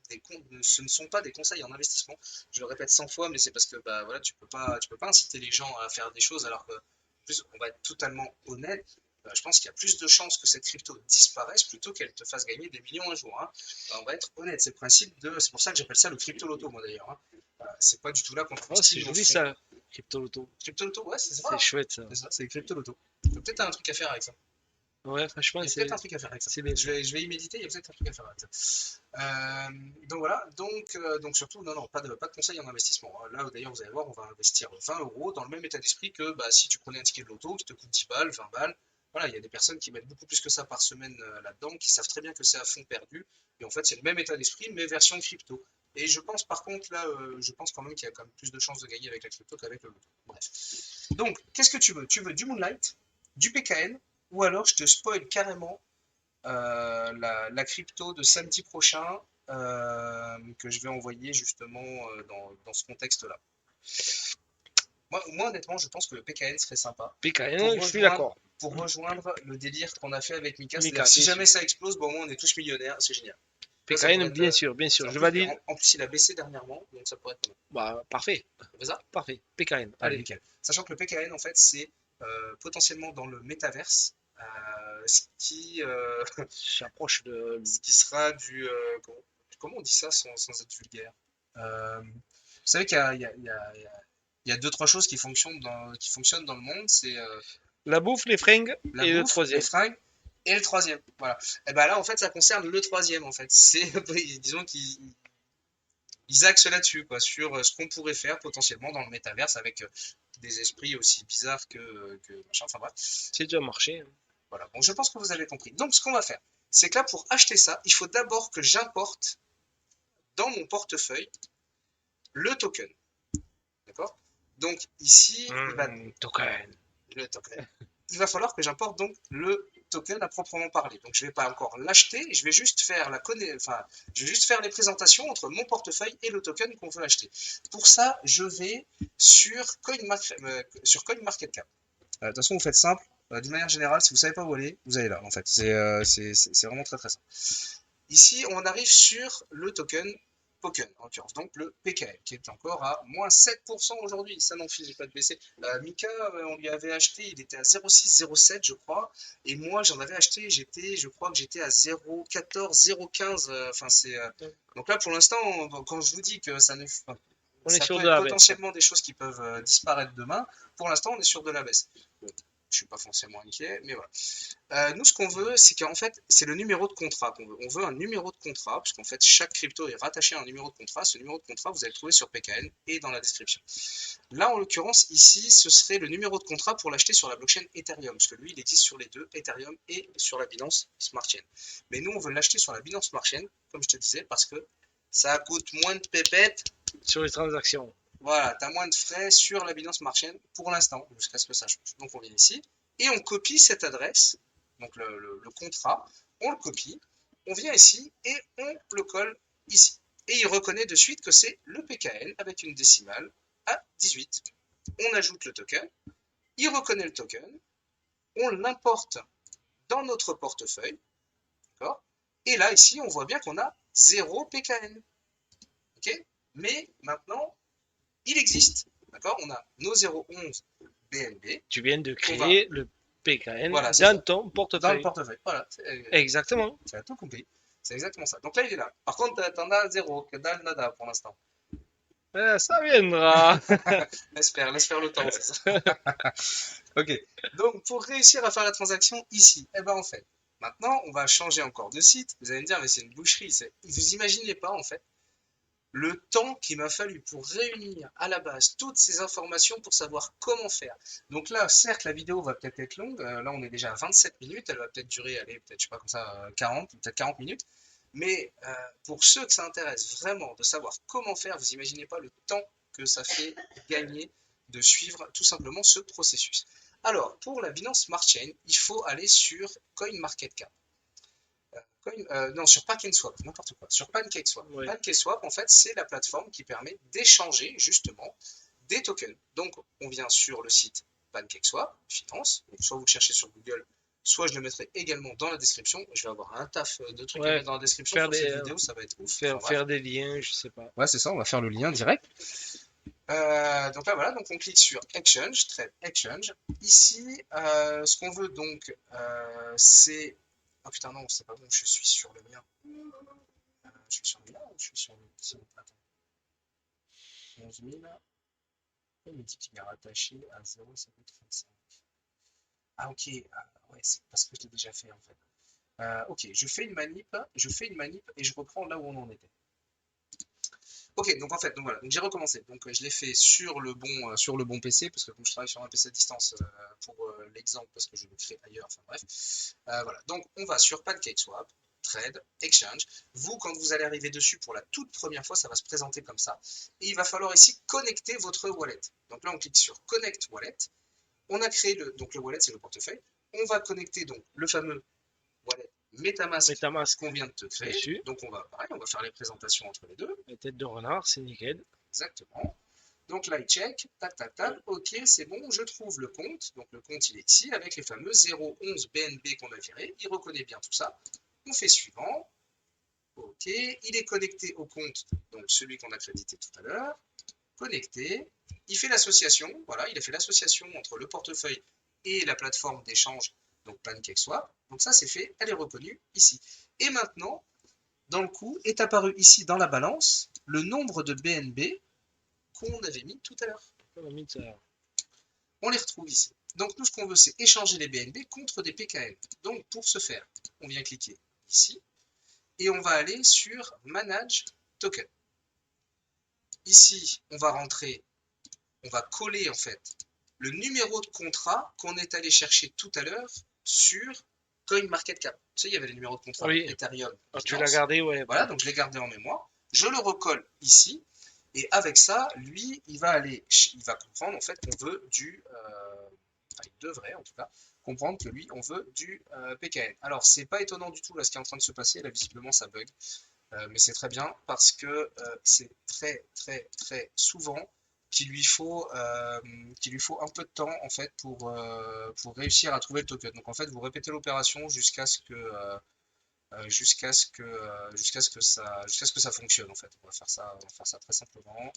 ce ne sont pas des conseils en investissement. Je le répète 100 fois, mais c'est parce que, bah, voilà, tu peux pas inciter les gens à faire des choses alors que, en plus, on va être totalement honnête. Je pense qu'il y a plus de chances que cette crypto disparaisse plutôt qu'elle te fasse gagner des millions un jour. Hein. On va être honnête, c'est le principe de. C'est pour ça que j'appelle ça le crypto loto, moi d'ailleurs. Hein. C'est pas du tout là qu'on Oh, c'est joli ça, Crypto Loto. Crypto loto, ouais, c'est ça. C'est chouette ça. C'est ça, c'est crypto loto. Il y a peut-être un truc à faire avec ça. Ouais, franchement, Il y a peut-être un truc à faire avec ça. Je vais y méditer, il y a peut-être un truc à faire avec ça. Donc voilà, donc surtout, non, pas de conseils en investissement. Là, d'ailleurs, vous allez voir, on va investir 20 euros dans le même état d'esprit que si tu prenais un ticket de loto qui te coûte 10 balles, 20 balles. Voilà, il y a des personnes qui mettent beaucoup plus que ça par semaine là-dedans, qui savent très bien que c'est à fond perdu. Et en fait, c'est le même état d'esprit, mais version crypto. Et je pense par contre, là, je pense quand même qu'il y a quand même plus de chances de gagner avec la crypto qu'avec le loto. Bref. Donc, qu'est-ce que tu veux? Tu veux du Moonlight, du PKN, ou alors je te spoil carrément la crypto de samedi prochain que je vais envoyer justement dans ce contexte-là. Moi, honnêtement, je pense que le PKN serait sympa. PKN, je suis d'accord. Pour rejoindre le délire qu'on a fait avec Mika. Mika, Si jamais ça explose, bon, moi, on est tous millionnaires, c'est génial. Ça, ça PKN, pourrait bien être, sûr, bien sûr. en Je plus, valide. en plus, il a baissé dernièrement, donc ça pourrait être pas mal. Bah, parfait. On fait ça? Parfait. PKN. Allez, Allez. nickel. Sachant que le PKN, en fait, c'est potentiellement dans le métaverse, ce qui, J'approche de. ce qui sera comment on dit ça sans être vulgaire? Vous savez qu'il y a, il y a deux, trois choses qui fonctionnent dans le monde, c'est La bouffe, les fringues la et le bouffe, les troisième. fringues et le troisième. Voilà. Et ben là, en fait, ça concerne le troisième, en fait. C'est, disons qu'ils axent là-dessus, quoi, sur ce qu'on pourrait faire potentiellement dans le métaverse avec des esprits aussi bizarres que machin. Enfin bref. C'est déjà marché. Hein. Voilà. Bon, je pense que vous avez compris. Donc, ce qu'on va faire, c'est que là, pour acheter ça, il faut d'abord que j'importe dans mon portefeuille le token. D'accord? Donc, ici, Token. le token. Il va falloir que j'importe donc le token à proprement parler. Donc, je ne vais pas encore l'acheter, je vais juste faire je vais juste faire les présentations entre mon portefeuille et le token qu'on veut acheter. Pour ça, je vais sur CoinMarketCap. De toute façon, vous faites simple. D'une manière générale, si vous ne savez pas où aller, vous allez là, en fait. C'est vraiment très très simple. Ici, on arrive sur le token Poken, en l'occurrence, donc le PKL, qui est encore à moins 7% aujourd'hui. Ça n'en finit pas de baisser. Mika, on lui avait acheté, il était à 0,6, 0,7, je crois. Et moi, j'en avais acheté, je crois que j'étais à 0,14, 0,15. Donc là, pour l'instant, quand je vous dis que ça ne. On est Ça sur peut de être la baisse. potentiellement des choses qui peuvent disparaître demain. Pour l'instant, on est sur de la baisse. Bon, je suis pas forcément inquiet, mais voilà. Nous, ce qu'on veut, c'est qu'en fait, c'est le numéro de contrat qu'on veut. On veut un numéro de contrat, parce qu'en fait, chaque crypto est rattaché à un numéro de contrat. Ce numéro de contrat, vous allez le trouver sur PKN et dans la description. Là, en l'occurrence, ici, ce serait le numéro de contrat pour l'acheter sur la blockchain Ethereum, parce que lui, il existe sur les deux, Ethereum et sur la Binance Smart Chain. Mais nous, on veut l'acheter sur la Binance Smart Chain, comme je te disais, parce que ça coûte moins de pépettes. Sur les transactions. Voilà, tu as moins de frais sur la Binance Smart Chain pour l'instant, jusqu'à ce que ça change. Donc on vient ici et on copie cette adresse, donc le contrat, on le copie, on vient ici et on le colle ici. Et il reconnaît de suite que c'est le PKN avec une décimale à 18. On ajoute le token, il reconnaît le token, on l'importe dans notre portefeuille, d'accord? Et là, ici, on voit bien qu'on a 0 PKN. Ok? Mais maintenant, il existe. D'accord? On a nos 0,11 BNB. Tu viens de créer le PKN Voilà, dans ton dans le portefeuille. portefeuille. Voilà. Exactement. Tu as tout compris. C'est exactement ça. Donc là, il est là. Par contre, t'en as 0, que dalle nada pour l'instant. Ça viendra. Laisse faire le temps, c'est ça. Ok. Donc, pour réussir à faire la transaction ici, eh ben, en fait, maintenant, on va changer encore de site. Vous allez me dire, mais c'est une boucherie. Vous imaginez pas, en fait, le temps qu'il m'a fallu pour réunir à la base toutes ces informations pour savoir comment faire. Donc là, certes, la vidéo va peut-être être longue. Là, on est déjà à 27 minutes. Elle va peut-être durer, allez, peut-être, je sais pas, comme ça, 40, peut-être 40 minutes. Mais pour ceux que ça intéresse vraiment de savoir comment faire, vous imaginez pas le temps que ça fait gagner de suivre tout simplement ce processus. Alors, pour la Binance Smart Chain, il faut aller sur CoinMarketCap. Non, sur PancakeSwap, n'importe quoi. Sur PancakeSwap. Ouais. PancakeSwap, en fait, c'est la plateforme qui permet d'échanger justement des tokens. Donc, on vient sur le site PancakeSwap, finance. Donc, soit vous le cherchez sur Google, soit je le mettrai également dans la description. Je vais avoir un taf de trucs à mettre dans la description sur cette vidéo, ça va être ouf. Faire des liens, je sais pas. Ouais, c'est ça, on va faire le lien direct. Donc là, voilà, donc on clique sur Exchange, Trade Exchange. Ici, ce qu'on veut donc, c'est. Ah putain, non, c'est pas bon, je suis sur le mien. Je suis sur le mien ou je suis sur le. Attends. 11 000. Il me dit qu'il est rattaché à 0,35. Ah, ok, ouais, c'est parce que je l'ai déjà fait en fait. Ok, je fais une manip et je reprends là où on en était. Ok, donc en fait, donc voilà, donc j'ai recommencé. Donc je l'ai fait sur le bon PC, parce que comme je travaille sur un PC à distance pour l'exemple, parce que je le crée ailleurs, enfin bref. Voilà, donc on va sur PancakeSwap, Trade, Exchange. Vous, quand vous allez arriver dessus pour la toute première fois, ça va se présenter comme ça. Et il va falloir ici connecter votre wallet. Donc là, on clique sur Connect Wallet. On a créé donc le wallet, c'est le portefeuille. On va connecter donc le fameux wallet MetaMask qu'on vient de te créer. Dessus. Donc on va faire les présentations entre les deux. La tête de renard, c'est nickel. Exactement. Donc là, il check, tac, tac, tac, ok, c'est bon, je trouve le compte. Donc le compte, il est ici, avec les fameux 011 BNB qu'on a viré. Il reconnaît bien tout ça. On fait suivant. OK. Il est connecté au compte, donc celui qu'on a crédité tout à l'heure. Connecté. Il fait l'association. Voilà, il a fait l'association entre le portefeuille et la plateforme d'échange, donc PancakeSwap. Donc ça, c'est fait. Elle est reconnue ici. Et maintenant, dans le coup, est apparu ici dans la balance le nombre de BNB qu'on avait mis tout à l'heure. On les retrouve ici. Donc nous, ce qu'on veut, c'est échanger les BNB contre des PKN. Donc pour ce faire, on vient cliquer ici et on va aller sur Manage Token. Ici, on va rentrer, on va coller en fait le numéro de contrat qu'on est allé chercher tout à l'heure sur CoinMarketCap. Tu sais, il y avait les numéros de contrat, Oui. Ethereum. Tu l'as gardé, ouais. Voilà, donc je l'ai gardé en mémoire. Je le recolle ici. Et avec ça, lui, il va comprendre en fait qu'on veut il devrait en tout cas comprendre que lui, on veut du PKN. Alors, c'est pas étonnant du tout là ce qui est en train de se passer. Là, visiblement, ça bug. Mais c'est très bien parce que c'est très, très, très souvent qu'il lui faut un peu de temps en fait pour réussir à trouver le token. Donc en fait, vous répétez l'opération jusqu'à ce que ça fonctionne en fait. On va faire ça très simplement.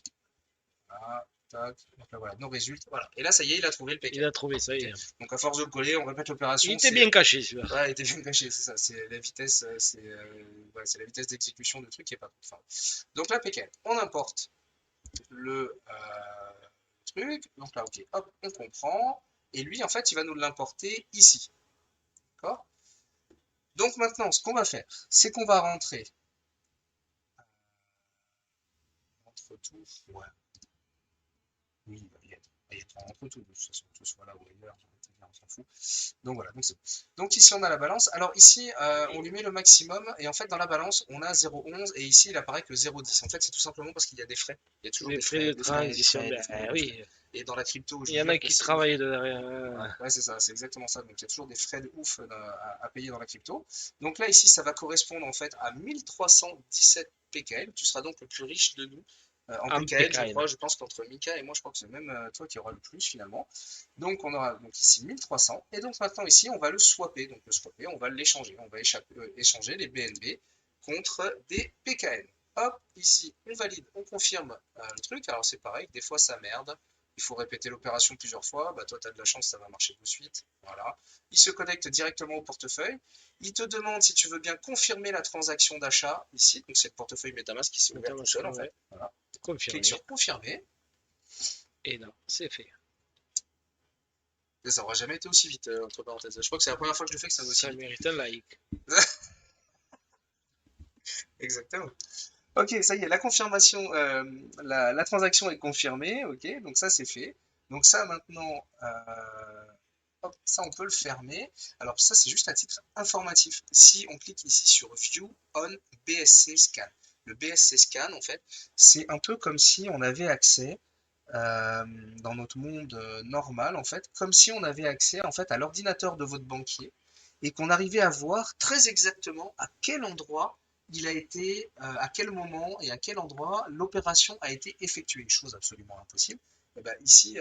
Voilà, tac, donc là voilà, nos résultats. Voilà. Et là, ça y est, il a trouvé le PK. Il a trouvé ça. Okay. Donc à force de le coller, on répète l'opération. Il était bien caché celui-là. Ouais, il était bien caché, c'est ça. C'est la vitesse, la vitesse d'exécution du truc qui est pas. Enfin, donc là, PK, on importe le truc. Donc là, ok, hop, on comprend. Et lui, en fait, il va nous l'importer ici. D'accord? Donc maintenant, ce qu'on va faire, c'est qu'on va rentrer entre tout. Ouais. Oui, il va y être entre tout, de toute façon, que ce soit là ou ailleurs, on s'en fout. Donc voilà, donc c'est bon. Donc ici on a la balance. Alors ici on lui met le maximum et en fait dans la balance on a 0,11 et ici il apparaît que 0,10. En fait c'est tout simplement parce qu'il y a des frais. Il y a toujours des frais de transition. Oui. Et dans la crypto, il y en a qui travaillent derrière. Ouais, c'est ça, c'est exactement ça. Donc il y a toujours des frais de ouf à payer dans la crypto. Donc là ici ça va correspondre en fait à 1317 PKL. Tu seras donc le plus riche de nous. En PKL, je pense qu'entre Mika et moi, je crois que c'est même toi qui auras le plus finalement. Donc on aura donc ici 1300. Et donc maintenant ici, on va le swapper. Donc le swapper, on va l'échanger. On va échanger les BNB contre des PKN. Hop, ici, on valide, on confirme le truc. Alors c'est pareil, des fois ça merde. Il faut répéter l'opération plusieurs fois. Bah, toi, tu as de la chance, ça va marcher de suite. Voilà. Il se connecte directement au portefeuille. Il te demande si tu veux bien confirmer la transaction d'achat ici. Donc c'est le portefeuille MetaMask qui s'est ouvert tout seul en fait. Voilà. Clique sur confirmer. Et non, c'est fait. Et ça n'aura jamais été aussi vite, entre parenthèses. Je crois que c'est la première fois que je le fais que ça va aussi vite. Ça mérite un like. Exactement. Ok, ça y est, la confirmation, la transaction est confirmée. Ok, donc ça c'est fait. Donc ça maintenant, hop, ça on peut le fermer. Alors ça c'est juste à titre informatif. Si on clique ici sur View on BSC Scan, le BSC Scan en fait, c'est un peu comme si on avait accès dans notre monde normal en fait, comme si on avait accès en fait à l'ordinateur de votre banquier et qu'on arrivait à voir très exactement à quel endroit il a été, à quel moment et à quel endroit l'opération a été effectuée, chose absolument impossible. Et ben ici,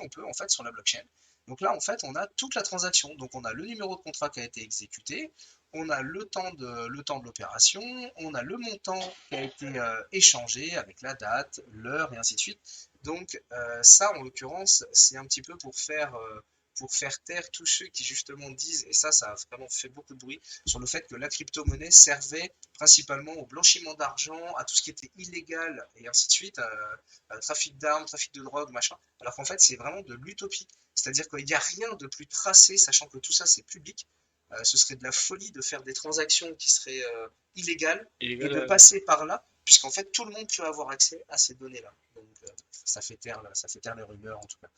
on peut en fait sur la blockchain. Donc là, en fait, on a toute la transaction. Donc on a le numéro de contrat qui a été exécuté, on a le temps de l'opération, on a le montant qui a été échangé avec la date, l'heure et ainsi de suite. Donc ça, en l'occurrence, c'est un petit peu pour faire taire tous ceux qui justement disent, et ça a vraiment fait beaucoup de bruit, sur le fait que la crypto-monnaie servait principalement au blanchiment d'argent, à tout ce qui était illégal, et ainsi de suite, trafic d'armes, trafic de drogue, machin, alors qu'en fait c'est vraiment de l'utopie. C'est-à-dire qu'il n'y a rien de plus tracé, sachant que tout ça c'est public. Ce serait de la folie de faire des transactions qui seraient illégales et de passer par là, puisqu'en fait tout le monde peut avoir accès à ces données-là. Donc ça fait taire les rumeurs en tout cas.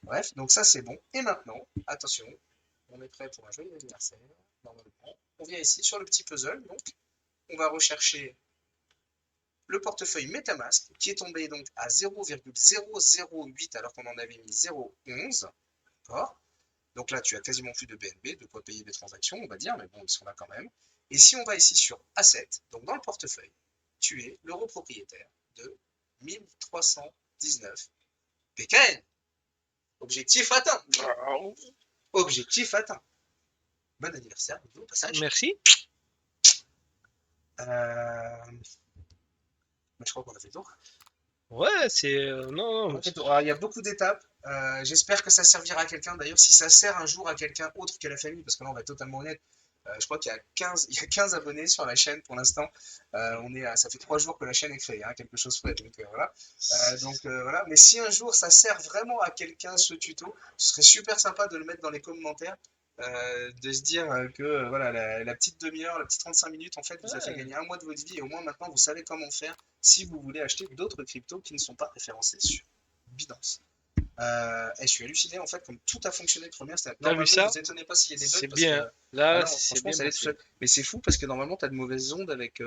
Bref, donc ça c'est bon. Et maintenant, attention, on est prêt pour un joyeux anniversaire, normalement. On vient ici sur le petit puzzle, donc on va rechercher le portefeuille MetaMask qui est tombé donc à 0,008 alors qu'on en avait mis 0,11. D'accord? Donc là, tu as quasiment plus de BNB, de quoi payer des transactions, on va dire, mais bon, ils sont là quand même. Et si on va ici sur Asset, donc dans le portefeuille, tu es l'euro propriétaire de 1319 PKN. Objectif atteint. Objectif atteint. Bon anniversaire, au passage. Merci. Euh, mais je crois qu'on a fait le tour. Ouais, c'est. Non, On non, a fait le tour. Alors, il y a beaucoup d'étapes. J'espère que ça servira à quelqu'un. D'ailleurs, si ça sert un jour à quelqu'un autre que la famille, parce que là, on va être totalement honnête, je crois qu'il y a 15, il y a 15 abonnés sur la chaîne pour l'instant. Ça fait 3 jours que la chaîne est créée, hein, quelque chose près. Donc voilà. Voilà. Mais si un jour ça sert vraiment à quelqu'un ce tuto, ce serait super sympa de le mettre dans les commentaires. De se dire que voilà, la petite demi-heure, la petite 35 minutes, en fait, vous a fait ouais. gagner un mois de votre vie et au moins maintenant vous savez comment faire si vous voulez acheter d'autres cryptos qui ne sont pas référencés sur Binance. Et je suis halluciné en fait comme tout a fonctionné de première. T'as vu Normalement, ça? vous étonnez pas s'il y a des bugs C'est parce que bien. ah Là, non, c'est franchement, bien ça allait tout passé. seul. Mais c'est fou parce que normalement, tu as de mauvaises ondes avec.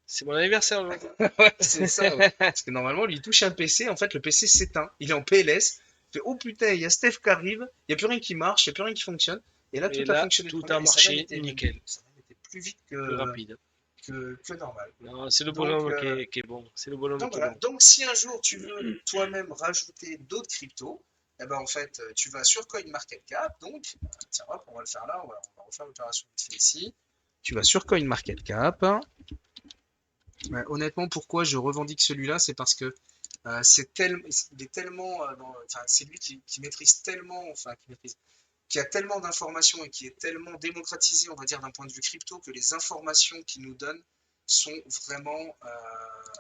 C'est mon anniversaire aujourd'hui. Ouais, c'est ça. Ouais. Parce que normalement, lui, il touche un PC. En fait, le PC s'éteint. Il est en PLS. Il fait oh putain, il y a Steph qui arrive. Il n'y a plus rien qui marche. Il n'y a plus rien qui fonctionne. Et là, tout Et a là, fonctionné de tout première. a Et ça a même marché été, nickel, ça a même été plus vite plus rapide. que normal. Non, c'est le Donc, bonhomme qui est bon. C'est le bonhomme Donc qui est voilà, bon. donc si un jour tu veux toi-même rajouter d'autres cryptos, eh ben en fait tu vas sur CoinMarketCap, donc tiens hop, on va le faire là, on va refaire l'opération vite fait ici. Tu vas sur CoinMarketCap. Honnêtement, pourquoi je revendique celui-là, c'est parce que il est tellement, enfin c'est lui qui maîtrise tellement, enfin qui a tellement d'informations et qui est tellement démocratisé, on va dire, d'un point de vue crypto, que les informations qu'il nous donne sont vraiment,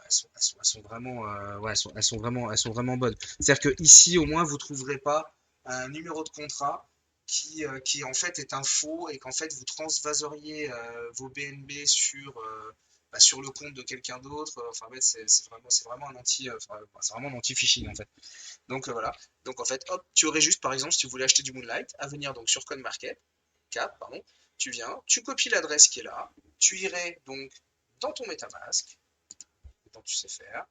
elles sont vraiment, ouais, elles sont vraiment bonnes. C'est-à-dire que ici, au moins, vous trouverez pas un numéro de contrat qui en fait est un faux et qu'en fait vous transvaseriez vos BNB sur le compte de quelqu'un d'autre. Enfin, en fait, c'est vraiment un c'est vraiment un anti-phishing en fait. Donc voilà. Donc en fait, hop, tu aurais juste par exemple, si tu voulais acheter du Moonlight, à venir donc sur CoinMarket Cap, pardon, tu viens, tu copies l'adresse qui est là, tu irais donc dans ton MetaMask, dont tu sais faire,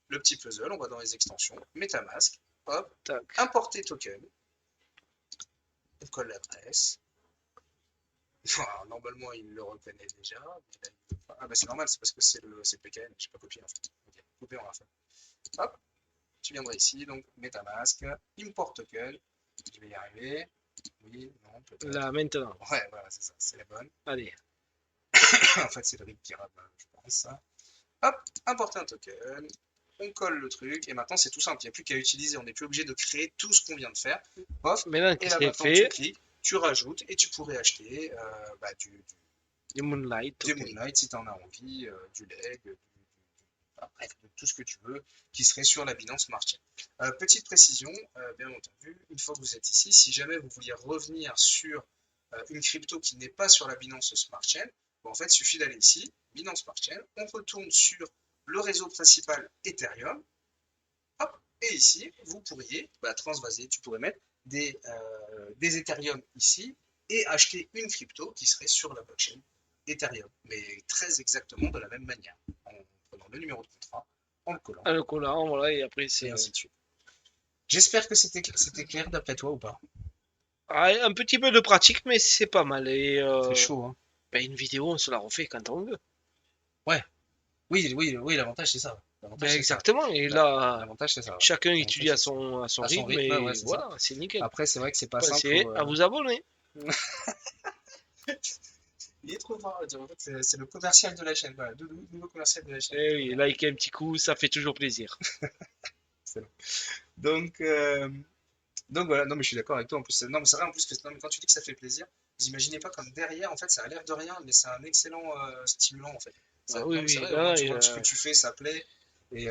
le petit puzzle, on va dans les extensions, MetaMask, hop, Tac. importer token, on colle l'adresse. Alors, normalement, il le reconnaît déjà, mais là, il veut pas. Ah bah c'est normal, c'est parce que c'est le PKN, je n'ai pas copié en fait. Ok, coupé, on va faire. Hop, tu viendras ici, donc MetaMask, import token, je vais y arriver. Oui, non, peut-être. Là, maintenant. Ouais, voilà, c'est ça, c'est la bonne. Allez. En fait, c'est le RIP qui rame, je pense. Hop, importer un token. On colle le truc et maintenant c'est tout simple, il n'y a plus qu'à utiliser, on n'est plus obligé de créer tout ce qu'on vient de faire. Pof, Maintenant que et là c'est maintenant tu fait, cliques, tu rajoutes et tu pourrais acheter du Moonlight, du ok. Moonlight si tu en as envie, du leg, bref, tout ce que tu veux qui serait sur la Binance Smart Chain. Petite précision, bien entendu, une fois que vous êtes ici, si jamais vous vouliez revenir sur une crypto qui n'est pas sur la Binance Smart Chain, bon, en fait, il suffit d'aller ici, Binance Smart Chain, on retourne sur le réseau principal Ethereum, hop, et ici, vous pourriez transvaser, tu pourrais mettre des Ethereum ici et acheter une crypto qui serait sur la blockchain Ethereum, mais très exactement de la même manière, en prenant le numéro de contrat, en le collant, Un collant, voilà, et après et c'est. ainsi de suite. J'espère que c'était clair d'après toi ou pas. Ah, un petit peu de pratique, mais c'est pas mal. Et C'est chaud, hein. ben, une vidéo, on se la refait quand on veut. Ouais, oui, l'avantage c'est ça. Ben, L'avantage c'est ça. exactement. Et là, L'avantage c'est ça. chacun L'avantage étudie c'est ça. à son À son rythme, rythme, ouais, et c'est ça. voilà, c'est nickel. Après, c'est vrai que c'est pas simple Pensez pour. à vous abonner. Il est trop fort. En fait, c'est le commercial de la chaîne. Voilà, Doudou, nouveau commercial de la chaîne. Et oui, likez un petit coup, ça fait toujours plaisir. Excellent. Donc, euh, donc voilà, non mais je suis d'accord avec toi. En plus, non mais c'est vrai en plus que non, mais quand tu dis que ça fait plaisir, vous imaginez pas comme derrière, en fait, ça a l'air de rien, mais c'est un excellent stimulant en fait. Ah oui, Non mais c'est oui, vrai, au moins là, tu vois que ce que tu fais, ça plaît et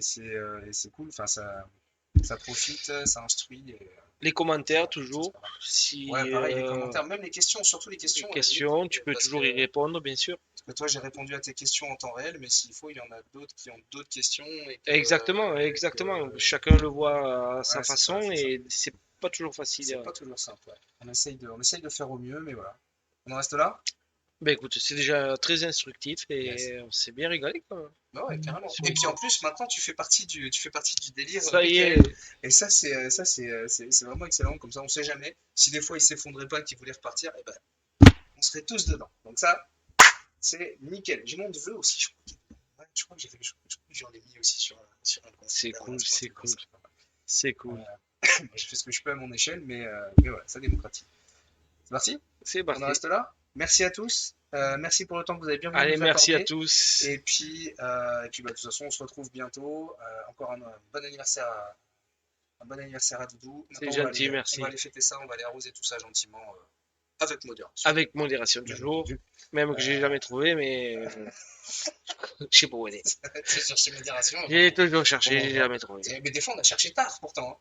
c'est cool. Enfin, ça profite, ça instruit. les Ça, commentaires, ça, c'est toujours. pas mal. Ouais, Si pareil, les commentaires, même les questions, surtout les des questions, à la limite, questions, tu peux parce toujours y répondre, bien sûr. que toi, j'ai répondu à tes questions en temps réel, mais s'il faut, il y en a d'autres qui ont d'autres questions Exactement, et exactement. que Chacun le voit à sa ouais, c'est ça, façon c'est ça. et c'est pas toujours facile. C'est pas toujours simple, ouais. On essaye de faire au mieux, mais voilà. On en reste là? Ben écoute, c'est déjà très instructif Yes. et on s'est bien régalé quand même. Bah ouais, carrément. Sur Et le puis en coup. plus, maintenant, tu fais partie du délire Ça y PKN. est, Et c'est vraiment excellent. Comme ça, on sait jamais. Si des fois il s'effondrait pas, qu'il voulait repartir, eh ben, on serait tous dedans. Donc ça, c'est nickel. J'ai mon neveu aussi, je crois. Ouais, je crois que j'en ai mis aussi sur un compte. c'est Voilà, cool, c'est un c'est truc comme cool, ça. c'est Euh, cool. moi, je fais ce que je peux à mon échelle, mais voilà, ça démocratise. C'est parti? C'est On en parti. reste là? Merci à tous. Merci pour le temps que vous avez bien voulu Allez, nous merci à accorder. tous. Et puis bah, de toute façon, on se retrouve bientôt. Encore un bon anniversaire à Doudou. C'est Maintenant, gentil, on merci. va aller fêter ça, on va aller arroser tout ça gentiment, avec modération. Avec modération Bien toujours. entendu. Même que j'ai jamais trouvé, mais je sais pas où elle est. C'est chercher modération. J'ai toujours cherché, Bon, j'ai voilà. jamais trouvé. Mais des fois, on a cherché tard pourtant, hein.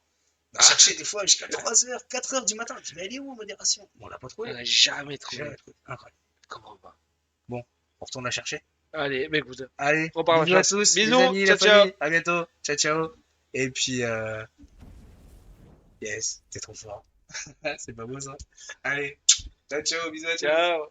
On a cherché des fois jusqu'à 3h, 4h du matin. On dit, mais elle est où, modération? Bon, on l'a pas On trouvé. n'a jamais trouvé. Jamais trouvé. Incroyable. Comment pas? Bon, on retourne la chercher. Allez, bah écoute, Allez, on part la bisous à chasse. tous, les Bisous, amis, ciao, la ciao. famille. À bientôt. Ciao, ciao. Et puis, yes, t'es trop fort. C'est pas beau ça. Allez, ciao, ciao, bisous à tous. Ciao.